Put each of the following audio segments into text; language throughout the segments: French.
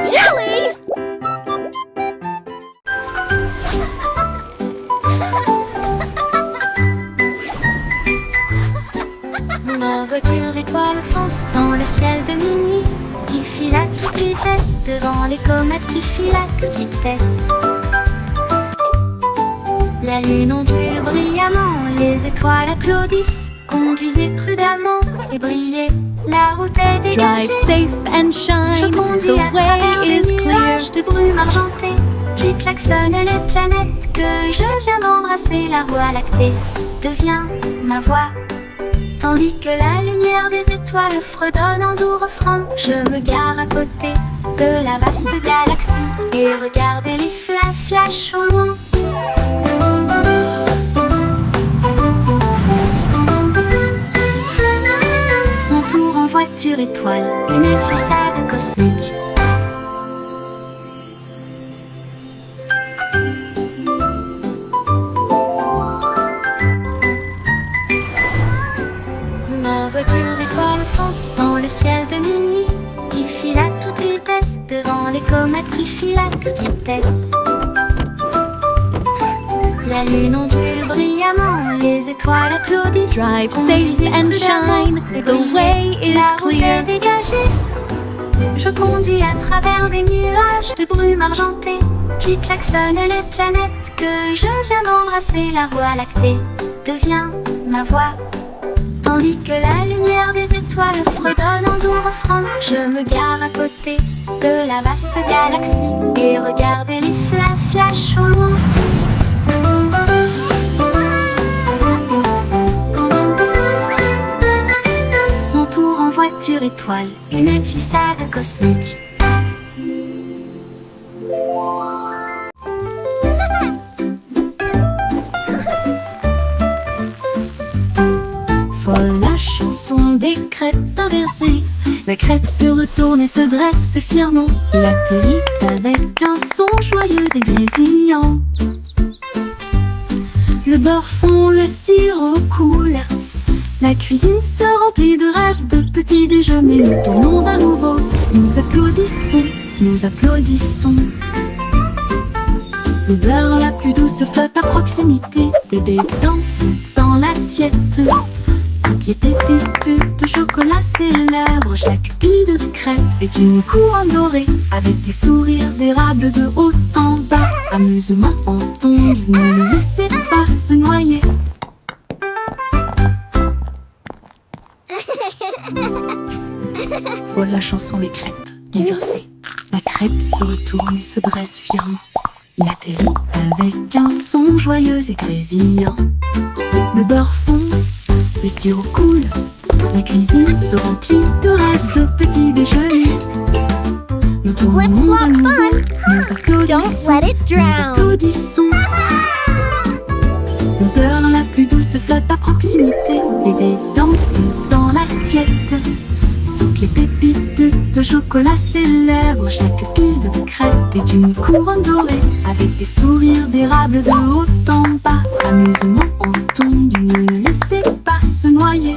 Jelly! Ma voiture étoile fonce dans le ciel de minuit, qui file à toute vitesse devant les comètes qui filent à toute vitesse. La lune ondule brillamment, les étoiles applaudissent. Conduisez prudemment et brillez, la route est dégagée. Drive safe and shine, the way is clear. De brume argentée, qui klaxonne les planètes, que je viens d'embrasser. La voie lactée devient ma voix, tandis que la lumière des étoiles fredonne en doux refrain. Je me gare à côté de la vaste galaxie et regardez les flashs au loin. Mon tour en voiture étoile, une glissade cosmique. Ma voiture étoile fonce dans le ciel de minuit, qui file à toute vitesse devant les comètes qui filent à toute vitesse. La lune ondule brillamment, les étoiles applaudissent. Drive safe and shine, the way is la route clear. est dégagée. Je conduis à travers des nuages de brume argentée, qui klaxonnent les planètes, que je viens d'embrasser. La voie lactée devient ma voix, tandis que la lumière des étoiles fredonne en doux refrain. Je me gare à côté de la vaste galaxie et regardez les flashs au loin. Mon tour en voiture étoile, une glissade cosmique. Folle la chanson des crêpes inversées. La crêpe se retourne et se dresse fièrement. Il atterrit avec un son joyeux et grésillant. Le beurre fond, le sirop coule. La cuisine se remplit de rêves de petits déjeuners. Nous tournons à nouveau, nous applaudissons, nous applaudissons. L'odeur la plus douce flotte à proximité. Bébé danse dans l'assiette. Toutes les pépites de chocolat célèbrent. Chaque pile de crêpe est une couronne dorée, avec des sourires d'érable de haut en bas. Amusement en tombe, ne le laissez pas se noyer. Voilà la chanson des crêpes inversées. La crêpe se retourne et se dresse fièrement. Il atterrit avec un son joyeux et grésillant. Le beurre fond, le sirop coule. La cuisine se remplit de rêves de petits déjeuners. Nous tournons à nouveau, nous applaudissons, Don't let it nous drown. applaudissons. L'odeur la plus douce flotte à proximité. Bébé danse dans l'assiette. Toutes les pépites de chocolat célèbrent. Chaque pile de crêpe est une couronne dorée, avec des sourires d'érable de haut en bas. Amusement entendu, ne le laissez pas se noyer.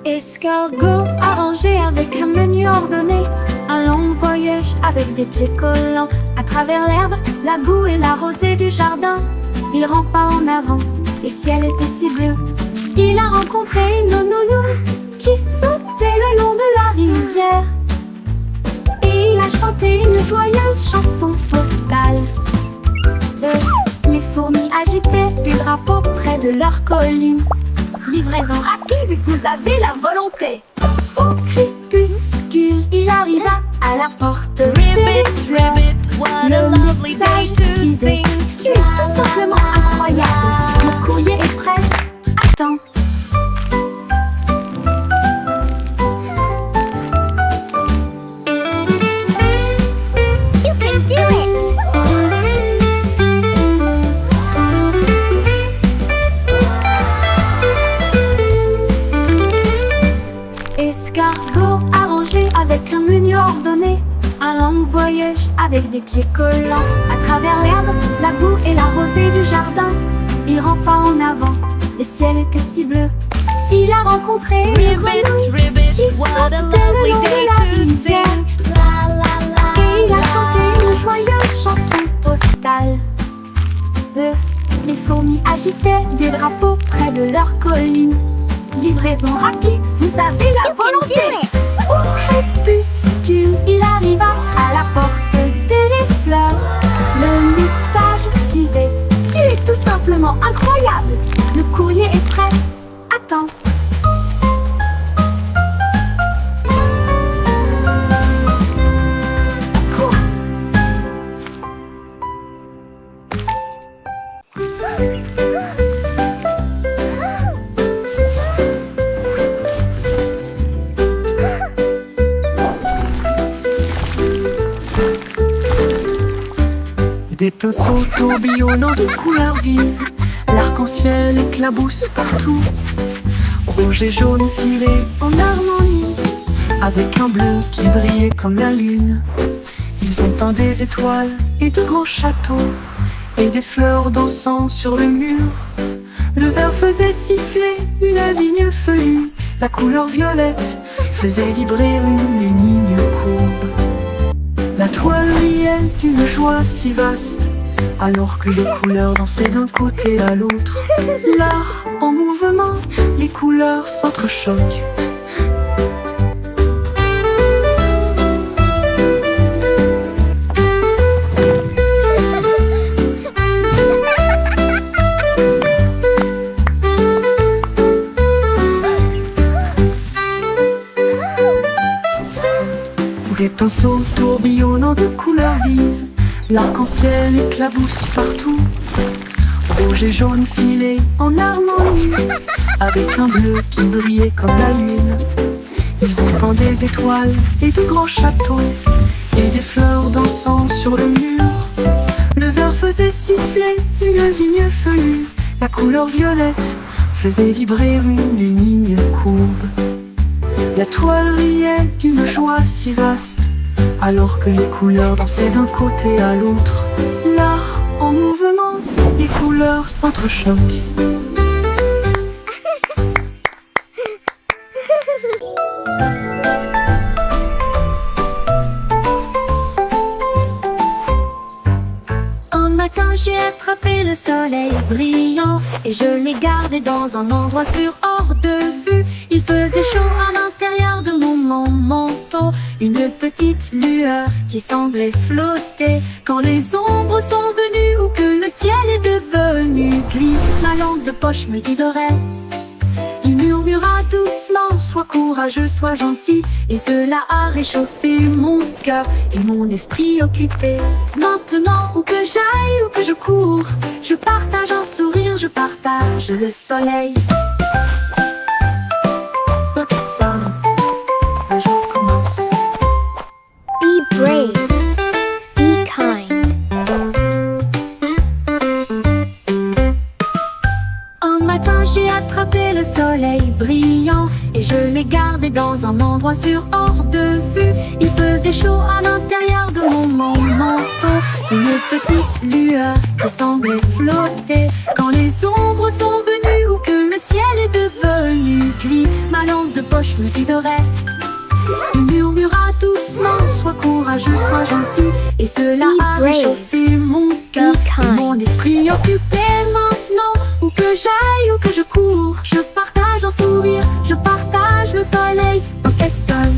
Escargot arrangé avec un menu ordonné. Un long voyage avec des pieds collants. À travers l'herbe, la boue et la rosée du jardin. Il rampa en avant, le ciel était si bleu. Il a rencontré une nounou qui sautait le long de la rivière. Et il a chanté une joyeuse chanson postale. Les fourmis agitaient des drapeaux près de leur colline. Livraison rapide, vous avez la volonté. Au crépuscule, il arriva à la porte. Ribbit, ribbit, what a lovely day to sing. Tu es tout simplement incroyable. Le courrier est prêt. Attends. You can do it! Escargot arrangé avec un menu ordonné. Un long voyage voyage avec des pieds collants. À travers l'herbe, la boue et la rosée du jardin, il rampa en avant, le ciel était si bleu. Il a rencontré une Ribbit, grenouille ribbit, qui what sortait a le lovely long de day la to rivière. sing. La la la. Et il a chanté une joyeuse chanson postale. Les fourmis agitaient des drapeaux près de leur colline. Livraison rapide, vous avez la volonté. Au crépuscule, il arriva à la porte des fleurs. Le message disait: tu es tout simplement incroyable. Le courrier est prêt, attends. Des pinceaux tourbillonnant de couleurs vives, l'arc-en-ciel éclabousse partout. Rouge et jaune filés en harmonie, avec un bleu qui brillait comme la lune. Ils ont peint des étoiles et de grands châteaux, et des fleurs dansant sur le mur. Le vert faisait siffler une vigne feuillue, la couleur violette faisait vibrer une ligne courbe. La toile riait d'une joie si vaste, alors que les couleurs dansaient d'un côté à l'autre. L'art en mouvement, les couleurs s'entrechoquent. Des pinceaux tourbillonnant de couleurs vives, l'arc-en-ciel éclabousse partout. Rouge et jaune filés en harmonie, avec un bleu qui brillait comme la lune. Ils ont peint des étoiles et de grands châteaux, et des fleurs dansant sur le mur. Le vert faisait siffler une vigne feuillue, la couleur violette faisait vibrer une ligne courbe. La toile riait d'une joie si vaste, alors que les couleurs dansaient d'un côté à l'autre. L'art en mouvement, les couleurs s'entrechoquent. Un matin j'ai attrapé le soleil brillant et je l'ai gardé dans un endroit sûr hors de vue. Il faisait chaud à l'intérieur de mon manteau, une petite lueur qui semblait flotter. Quand les ombres sont venues ou que le ciel est devenu gris, ma lampe de poche me guiderait. Il murmura doucement: sois courageux, sois gentil. Et cela a réchauffé mon cœur et mon esprit occupé. Maintenant, où que j'aille, où que je cours, je partage un sourire, je partage le soleil. Un jour commence. Be brave, be kind. Un matin j'ai attrapé le soleil brillant et je l'ai gardé dans un endroit sûr hors de vue. Il faisait chaud à l'intérieur de mon manteau, une petite lueur qui semblait flotter. Quand les ombres sont venues ou que le ciel est devenu gris, ma lampe de poche me guiderait. Il murmura doucement: sois courageux, sois gentil. Et cela a réchauffé mon cœur et mon esprit occupé. Maintenant, où que j'aille, où que je cours, je partage un sourire, je partage le soleil. Pour être seul,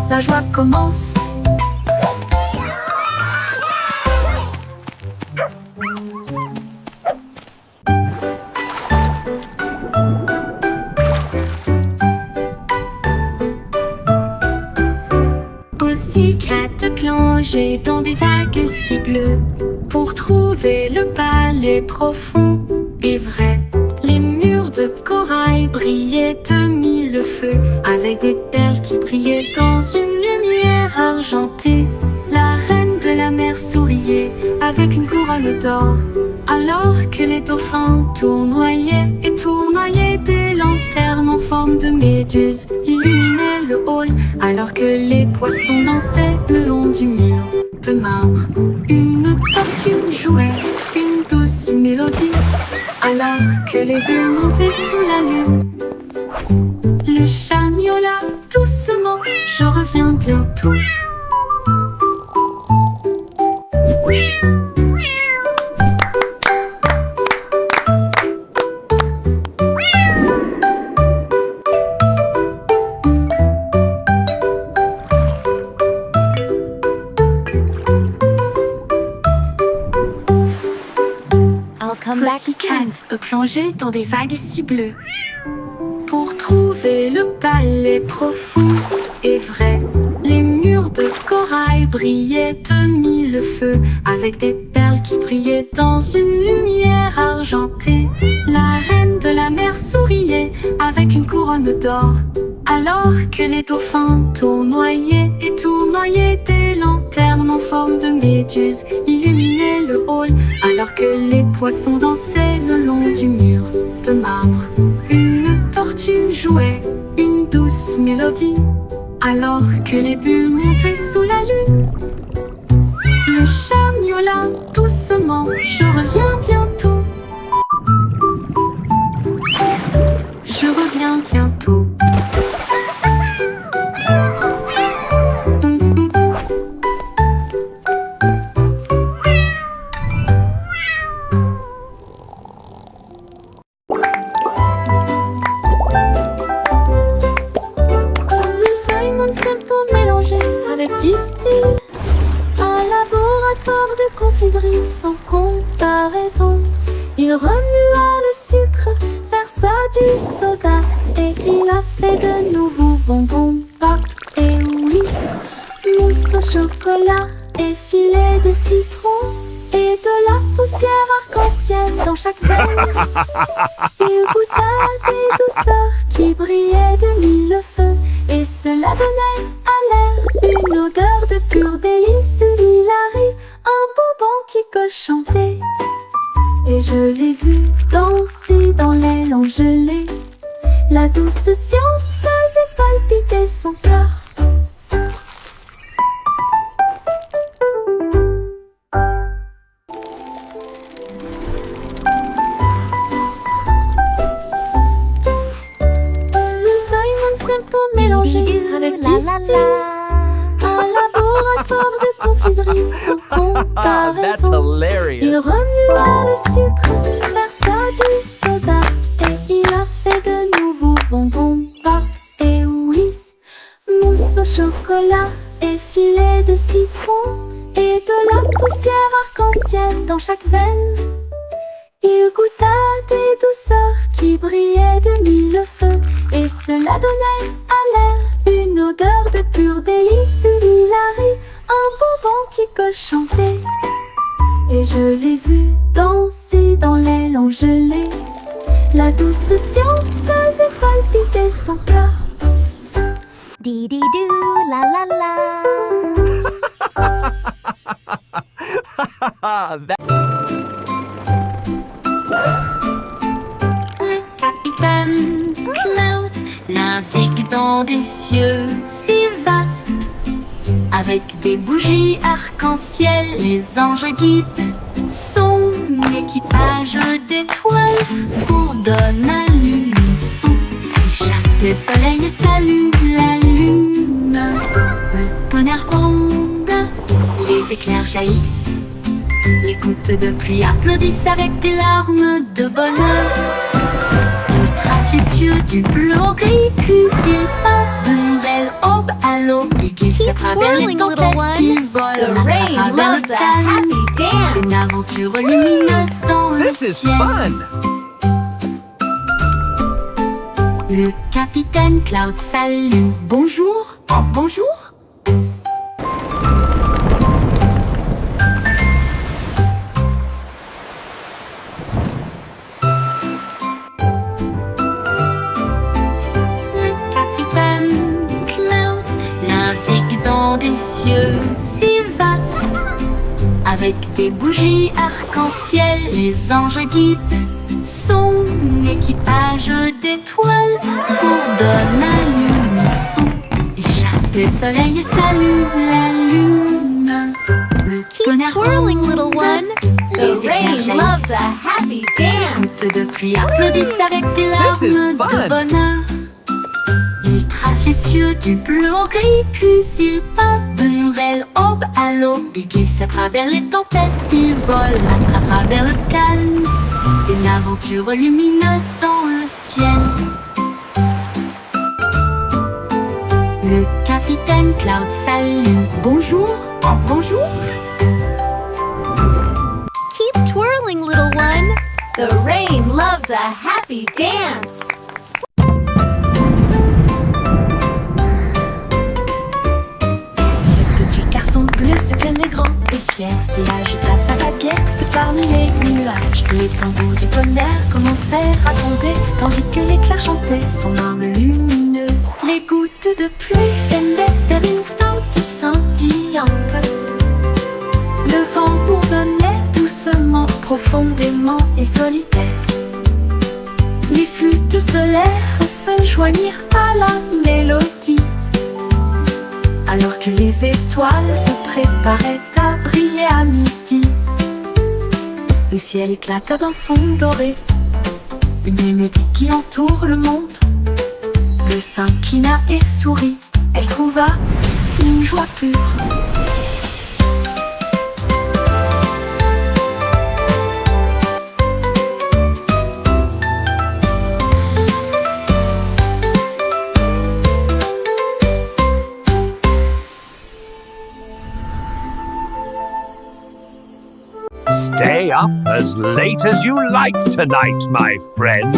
la joie commence. Psychiatre plongé dans des vagues si bleues pour trouver le palais profond et vrai. Les murs de corail brillaient de mille feux avec des perles qui brillaient dans une lumière argentée. La reine de la mer souriait avec une couronne d'or, alors que les dauphins tournoyaient et tournoyaient des lanternes en forme forme de méduse illuminait le hall, alors que les poissons dansaient le long du mur de marbre. Une tortue jouait une douce mélodie, alors que les bulles montaient sous la lune. Le chat miaula doucement, je reviens bientôt. Pussycat plongé dans des vagues si bleues pour trouver le palais profond et vrai. Les murs de corail brillaient de mille feux, avec des perles qui brillaient dans une lumière argentée. La reine de la mer souriait avec une couronne d'or, alors que les dauphins tournoyaient et tournoyaient. Des lanternes en forme de méduse illuminaient le hall, alors que les poissons dansaient le long du mur de marbre. Une tortue jouait une douce mélodie, alors que les bulles montaient sous la lune. Le chat miaula doucement, je reviens bientôt. Je reviens bientôt. Du style, un laboratoire de confiserie sans comparaison. Il remua le sucre, versa du soda, et il a fait de nouveaux bonbons, pop et whisk, mousse au chocolat et filet de citron, et de la poussière arc-en-ciel dans chaque veine. Il goûta des douceurs qui brillaient de mille feux, et cela donnait à l'air une odeur de pur délice. Hilary, un bonbon qui peut chanter. Et je l'ai vu danser dans l'aile en gelée. La douce science faisait palpiter son cœur. Mélangé avec du style, un laboratoire de confiserie sans comparaison. Il remua le sucre, versa du soda, et il a fait de nouveaux bonbons, pop et whisk, mousse au chocolat et filet de citron, et de la poussière arc-en-ciel dans chaque veine. Il goûta des douceurs qui brillaient de mille feux, et cela donnait à l'air une odeur de pur délice. Hilary, un bonbon qui peut chanter. Et je l'ai vu danser dans l'aile en gelée. La douce science faisait palpiter son cœur. Dee-dee-doo, la la la. Capitaine Cloud navigue dans des cieux si vastes. Avec des bougies arc-en-ciel, les anges guident son équipage d'étoiles bourdonne à l'unisson. Il chasse le soleil et salue la lune. Le tonnerre gronde, les éclairs jaillissent. Les gouttes de pluie applaudissent avec des larmes de bonheur. Les cieux du bleu au gris, puis il part de nouvelles aubes à l'aube. Il glisse à travers les tempêtes, il vole à travers le ciel. Une aventure lumineuse dans le ciel. Le capitaine Cloud salue. Bonjour, bonjour. Des cieux si vastes, avec des bougies arc-en-ciel, les anges guident Son équipage d'étoiles bourdonne à l'unisson. Il chasse le soleil et salue la lune. Le tonnerre Twirling, little one. les The rain éclairs loves jaillissent. a happy dance. Gouttes de pluie applaudissent avec des This is larmes fun. de bonheur. Il trace les cieux du bleu au gris, puis il peint de nouvelles aubes à l'aube. Il glisse à travers les tempêtes, il vole à travers le calme. Une aventure lumineuse dans le ciel. Le capitaine Cloud salue. Bonjour, bonjour. Keep twirling, little one. The rain loves a happy dance. Le petit garçon bleu se tenait grand et fier. Il agita sa baguette parmi les nuages. Les tambours du tonnerre commencèrent à tomber, tandis que l'éclair chantait son âme lumineuse. Les gouttes de pluie tombaient vers une tente scintillante. Le vent bourdonnait doucement, profondément et solitaire. Les flûtes solaires se joignirent à la mélodie, alors que les étoiles se préparaient à briller à midi. Le ciel éclata d'un son doré, une mélodie qui entoure le monde. Le s'inclina et sourit, elle trouva une joie pure. Stay up as late as you like tonight, my friends.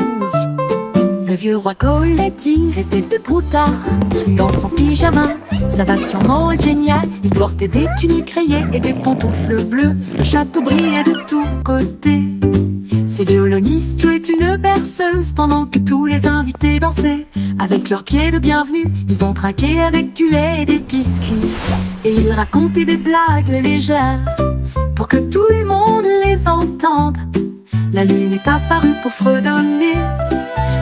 Le vieux roi Coletti restait debout tard, dans son pyjama. Ça va sûrement être génial. Il portait des tuniques rayées et des pantoufles bleues. Le château brillait de tous côtés. Ses violonistes jouaient une berceuse pendant que tous les invités dansaient. Avec leurs pieds de bienvenue, ils ont trinqué avec du lait et des biscuits. Et ils racontaient des blagues légères pour que tout le monde les entende. La lune est apparue pour fredonner.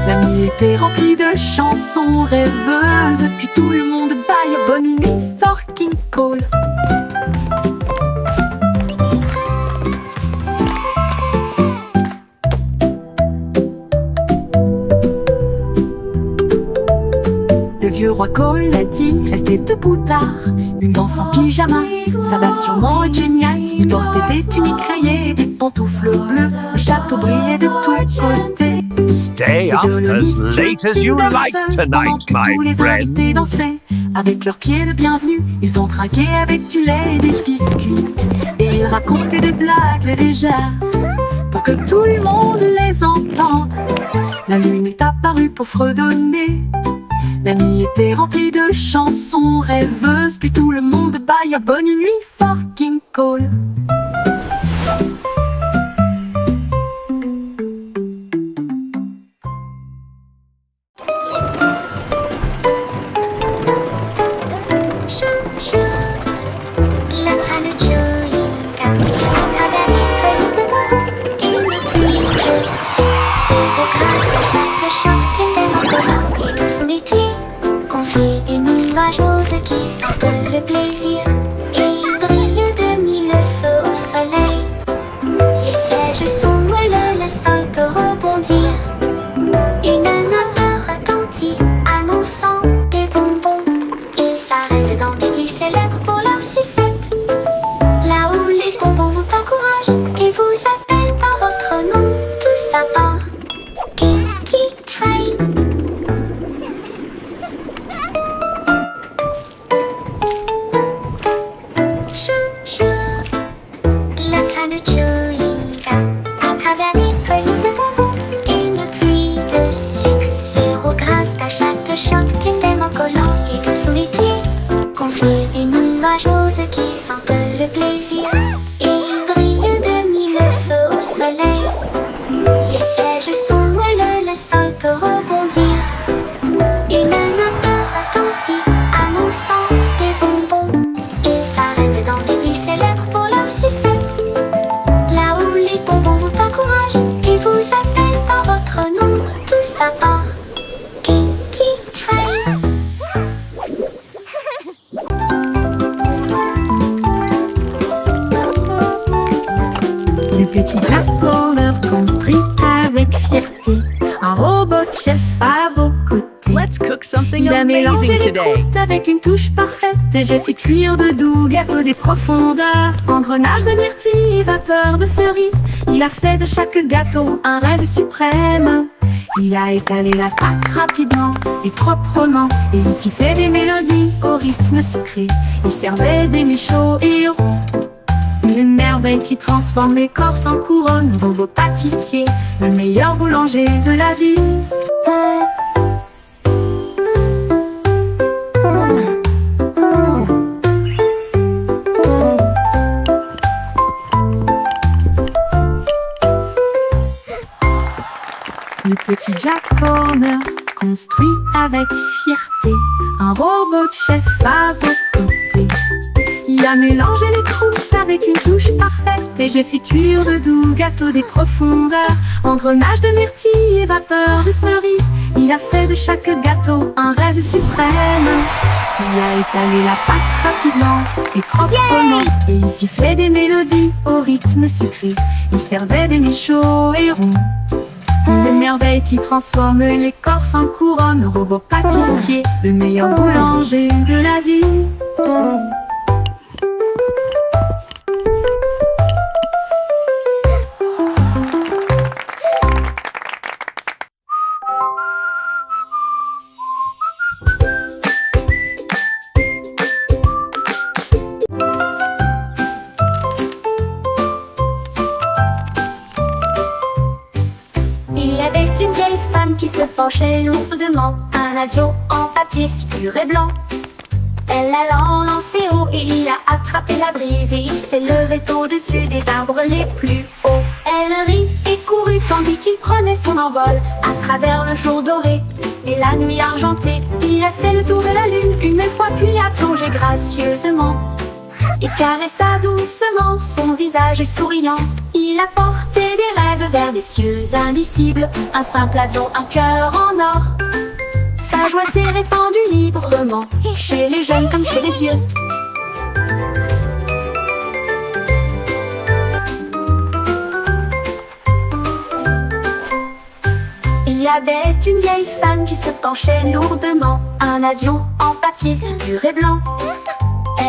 La nuit était remplie de chansons rêveuses. Puis tout le monde baille bonne nuit, fucking cool. Le vieux roi Coletti restait debout tard, une danse en pyjama. Ça va sûrement être génial. Il portait des tuniques rayées et des pantoufles bleues. Le château brillait de tous côtés. Stay up as late as you like tonight, Tous my les invités friends. dansaient avec leurs pieds de bienvenue. Ils ont trinqué avec du lait et des biscuits. Et ils racontaient des blagues légères pour que tout le monde les entende. La lune est apparue pour fredonner. La nuit était remplie de chansons rêveuses. Puis tout le monde baille bonne nuit, fucking cool. La traîne de Joyka à travers les feuilles de bois et le pluie de ciel. Au grâce de chaque chant tellement collant et tous mes pieds confiés des nuages roses qui sentent le plaisir. Et ils brillent de mille feux au soleil. Les sièges sont moelleux, le sol peut rebondir. Une odeur retentit annonçant des bonbons. Ils s'arrêtent dans des villes célèbres pour leur sucette. Là où les bonbons vous encouragent et vous appellent par votre nom, tous à part Kinky Train. La train de Joyka à travers les feuilles de bonbons et une pluie de sucre. Zéro grâce à chaque choc qui est tellement collant et tout sous les pieds. Confiés des nuages roses qui sentent le plaisir. Et ils brillent de mille feux au soleil. Les sièges sont moelleux, le sol peut rebondir. Une odeur retentit annonçant des bonbons. Ils s'arrêtent dans des villes célèbres pour leur sucette. Là où les bonbons vous encouragent et vous appellent petit Jack Horner construit avec fierté un robot chef à vos côtés. Let's cook something Il a mélangé amazing les today. croûtes avec une touche parfaite. Et j'ai fait cuire de doux gâteaux des profondeurs, engrenage de myrtille et vapeur de cerise. Il a fait de chaque gâteau un rêve suprême. Il a étalé la pâte rapidement et proprement, et il s'y fait des mélodies au rythme sucré. Il servait des mets chauds et ronds, une merveille qui transforme l'écorce en couronne. Robot pâtissier, le meilleur boulanger de la ville. Le petit Jack Horner construit avec fierté un robot chef à vos côtés. Il a mélangé les croûtes avec une touche parfaite, et j'ai fait cuire de doux gâteaux des profondeurs, engrenage de myrtille et vapeur de cerise. Il a fait de chaque gâteau un rêve suprême. Il a étalé la pâte rapidement et proprement, et il sifflait des mélodies au rythme sucré. Il servait des mets chauds et ronds, une merveille qui transforme l'écorce en couronne. Robot pâtissier, le meilleur boulanger de la ville. Il y avait une vieille femme qui se penchait lourdement, un avion en papier pur et blanc. Elle l'a lancé haut et il a attrapé la brise, et il s'est levé au-dessus des arbres les plus hauts. Elle rit et courut tandis qu'il prenait son envol à travers le jour doré et la nuit argentée. Il a fait le tour de la lune une fois, puis a plongé gracieusement et caressa doucement son visage souriant. Il a porté des rêves vers des cieux indicibles, un simple avion, un cœur en or. Sa joie s'est répandue librement, chez les jeunes comme chez les vieux. Il y avait une vieille femme qui se penchait lourdement, un avion en papier si pur et blanc.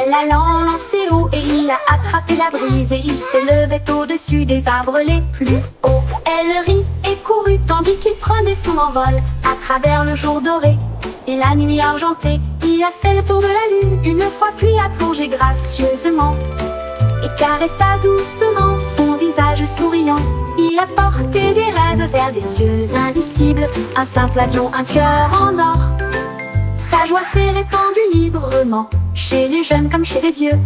Elle l'a lancé haut et il a attrapé la brise, et il s'est levé au-dessus des arbres les plus hauts. Elle rit et courut tandis qu'il prenait son envol à travers le jour doré et la nuit argentée. Il a fait le tour de la lune une fois, puis a plongé gracieusement et caressa doucement son visage souriant. Il a porté des rêves vers des cieux indicibles, un simple avion, un cœur en or. Sa joie s'est répandue librement, chez les jeunes comme chez les vieux.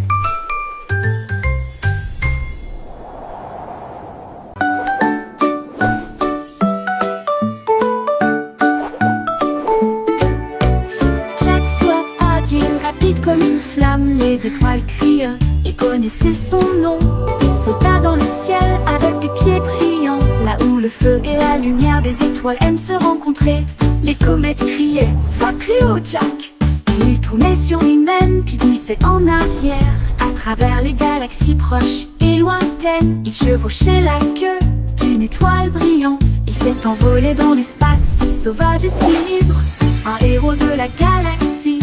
Jack soit agile, rapide comme une flamme, les étoiles crient, il connaissait son nom. Il sauta dans le ciel avec des pieds brillants, là où le feu et la lumière des étoiles aiment se rencontrer. Les comètes criaient, va plus haut Jack. Il tournait sur lui-même puis glissait en arrière à travers les galaxies proches et lointaines. Il chevauchait la queue d'une étoile brillante. Il s'est envolé dans l'espace, si sauvage et si libre, un héros de la galaxie.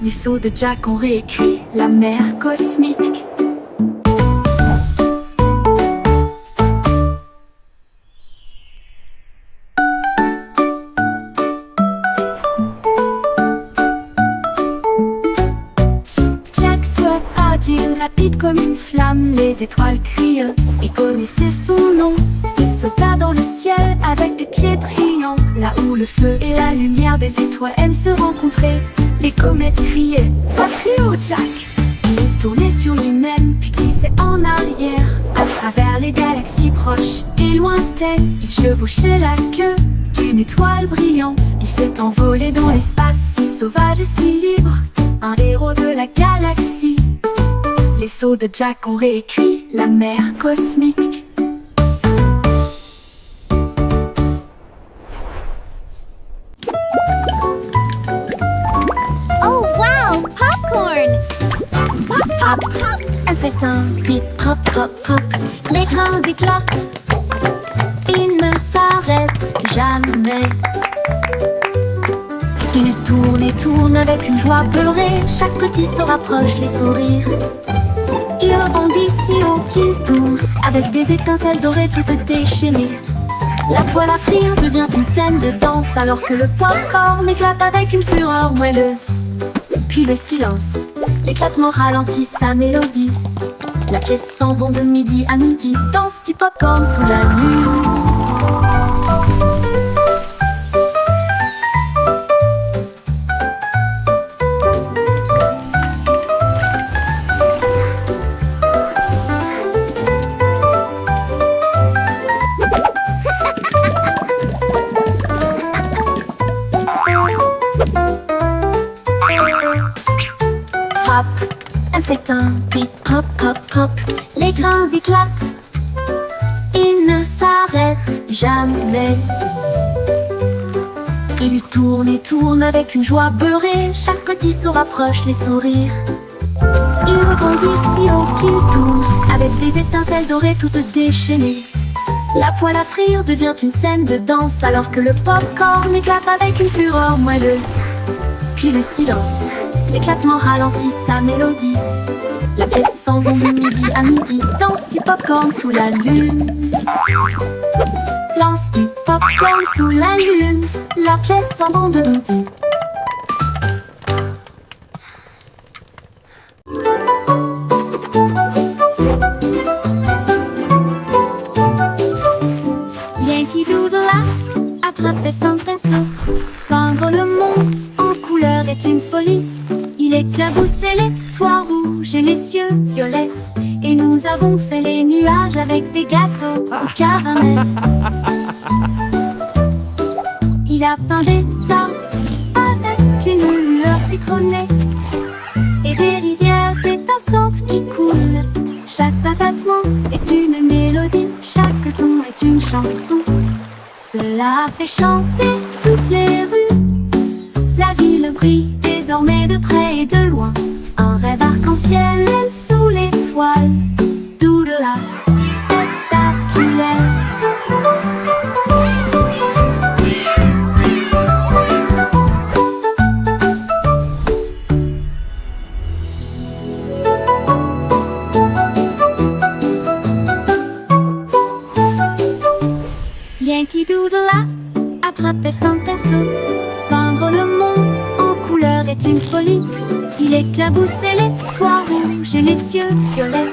Les sauts de Jack ont réécrit la mer cosmique. Rapide comme une flamme, les étoiles crient, il connaissait son nom. Il sauta dans le ciel avec des pieds brillants, là où le feu et la lumière des étoiles aiment se rencontrer. Les comètes criaient, va plus haut Jack. Il tournait sur lui-même puis glissait en arrière à travers les galaxies proches et lointaines. Il chevauchait la queue d'une étoile brillante. Il s'est envolé dans l'espace, si sauvage et si libre, un héros de la galaxie. Les sauts de Jack ont réécrit la mer cosmique. Oh wow, popcorn! un vite crop crop crop. Les grains éclatent, ils ne s'arrêtent jamais. Ils tournent et tournent avec une joie beurrée. Chaque petit se rapproche, les sourires. Ils rebondissent si haut qu'ils tournent, avec des étincelles dorées toutes déchaînées. La poêle à frire devient une scène de danse, alors que le popcorn éclate avec une fureur moelleuse. Puis le silence, l'éclatement ralentit sa mélodie. La pièce sent bon de midi à midi, danse du popcorn sous la lune. Elle fait un beat hop hop hop. Les grains éclatent, ils ne s'arrêtent jamais. Ils tournent et tournent avec une joie beurrée. Chaque petit se rapproche, les sourires. Ils rebondissent si haut qu'ils tournent, avec des étincelles dorées toutes déchaînées. La poêle à frire devient une scène de danse, alors que le popcorn éclate avec une fureur moelleuse. Puis le silence, l'éclatement ralentit sa mélodie. La pièce sent bon de midi à midi, danse du popcorn sous la lune. Lance du popcorn sous la lune, la pièce sent bon de midi. Yankee Doodle a attrapé son pinceau. Peindre le monde en couleur est une folie. Il éclaboussait les toits rouges et les cieux violets. Et nous avons fait les nuages avec des gâteaux au caramel. Il a peint des arbres avec une lueur citronnée et des rivières étincelantes qui coulent. Chaque battement est une mélodie, chaque ton est une chanson. Cela fait chanter toutes les rues. La ville brille désormais de près et de loin. Un rêve arc-en-ciel sous l'étoile. Doodle spectaculaire. Yankee Doodle a attrapé son pinceau. Peindre le monde en couleur est une folie. Il éclaboussait les toits rouges et les cieux violets.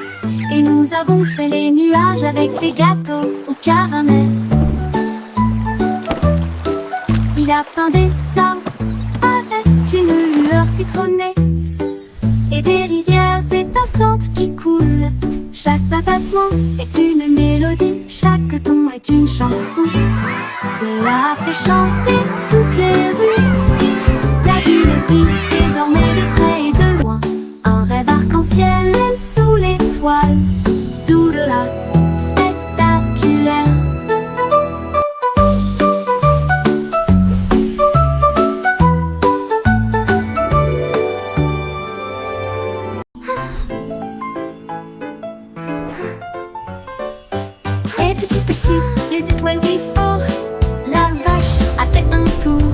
Et nous avons fait les nuages avec des gâteaux au caramel. Il a peint des arbres avec une lueur citronnée et des rivières étincelantes qui coulent. Chaque battement est une mélodie, chaque ton est une chanson. Cela fait chanter toutes les rues. La ville brille désormais de près et de loin. Un rêve arc-en-ciel sous l'étoile. Doodle spectaculaire. Et petit, les étoiles brillent fort. La vache a fait un tour.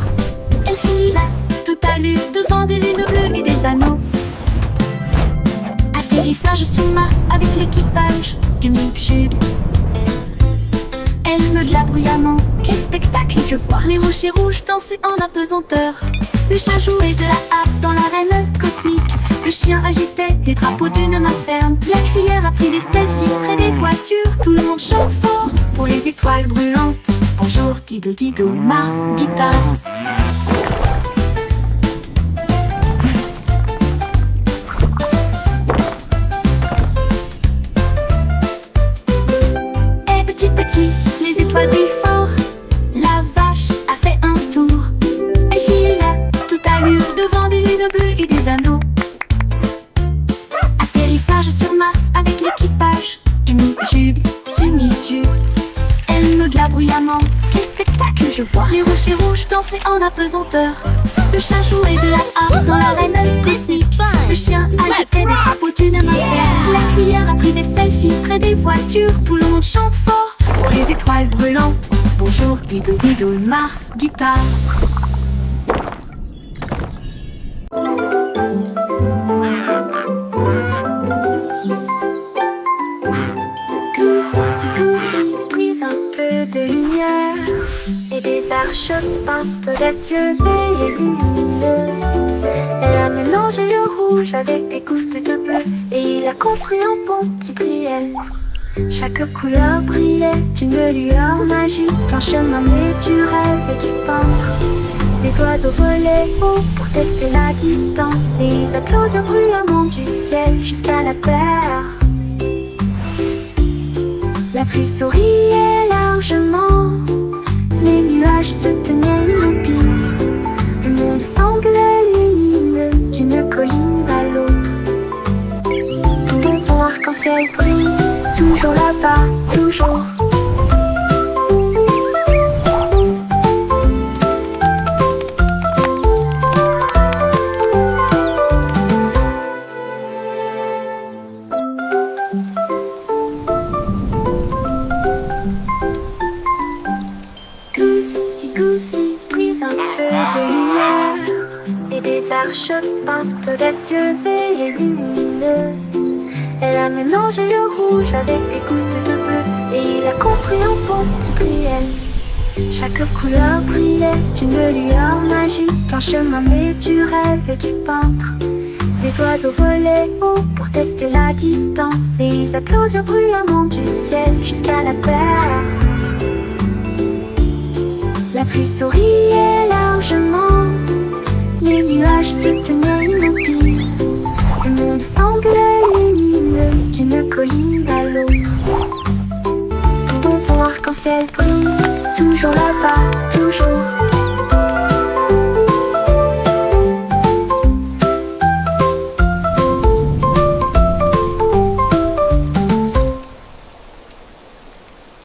Elle fila tout à l'heure devant des lunes bleues et des anneaux. Atterrissage sur Mars avec l'équipage du Mip-Jub. Elle meugla bruyamment. Quel spectacle je vois! Les rochers rouges dansaient en apesanteur. Le chat jouait de la harpe dans l'arène cosmique. Le chien agitait des drapeaux d'une main ferme. La cuillère a pris des selfies près des voitures. Tout le monde chante fort pour les étoiles brûlantes. Bonjour Dido Dido, Mars, guitare. Et petit, les étoiles brillent fort. La vache a fait un tour. Elle fila tout à l'heure devant des lunes bleues et des anneaux. Atterrissage sur Mars avec l'équipage du Mip-Jub, du Mip-Jub. Elle meugla bruyamment. Quel spectacle je vois! Les rochers rouges dansaient en apesanteur. Le chat jouait de la harpe dans l'arène cosmique. Le chien agitait des crapauds d'une main ferme. La cuillère a pris des selfies près des voitures. Tout le monde chante fort pour les étoiles brûlantes. Bonjour, diddle diddle, Mars, guitare. Brise un peu de lumière et des arches peintes audacieuses et lumineuses. Elle a mélangé le rouge avec des gouttes de bleu et il a construit un pont qui brillait. Chaque couleur brillait d'une lueur magique, un chemin né du rêve et du peintre. Les oiseaux volaient haut pour tester la distance et ils applaudirent bruyamment du ciel jusqu'à la terre. La pluie souriait largement, les nuages se tenaient immobiles. Le monde semblait lumineux d'une colline à l'autre. Mon fond arc-en-ciel brille, toujours là-bas, toujours. Goofy brise un peu de lumière et des arches peintes audacieuses et lumineuses. Elle a mélangé le rouge avec des gouttes de bleu et il a construit un pont qui brillait. Chaque couleur brillait d'une lueur magique, un chemin né du rêve et du peintre. Les oiseaux volaient haut pour tester la distance et ils applaudirent bruyamment du ciel jusqu'à la terre. La pluie souriait largement, les nuages se tenaient immobiles. Le monde semblait lumineux d'une colline à l'autre. Mon fond arc-en-ciel brille, toujours là-bas.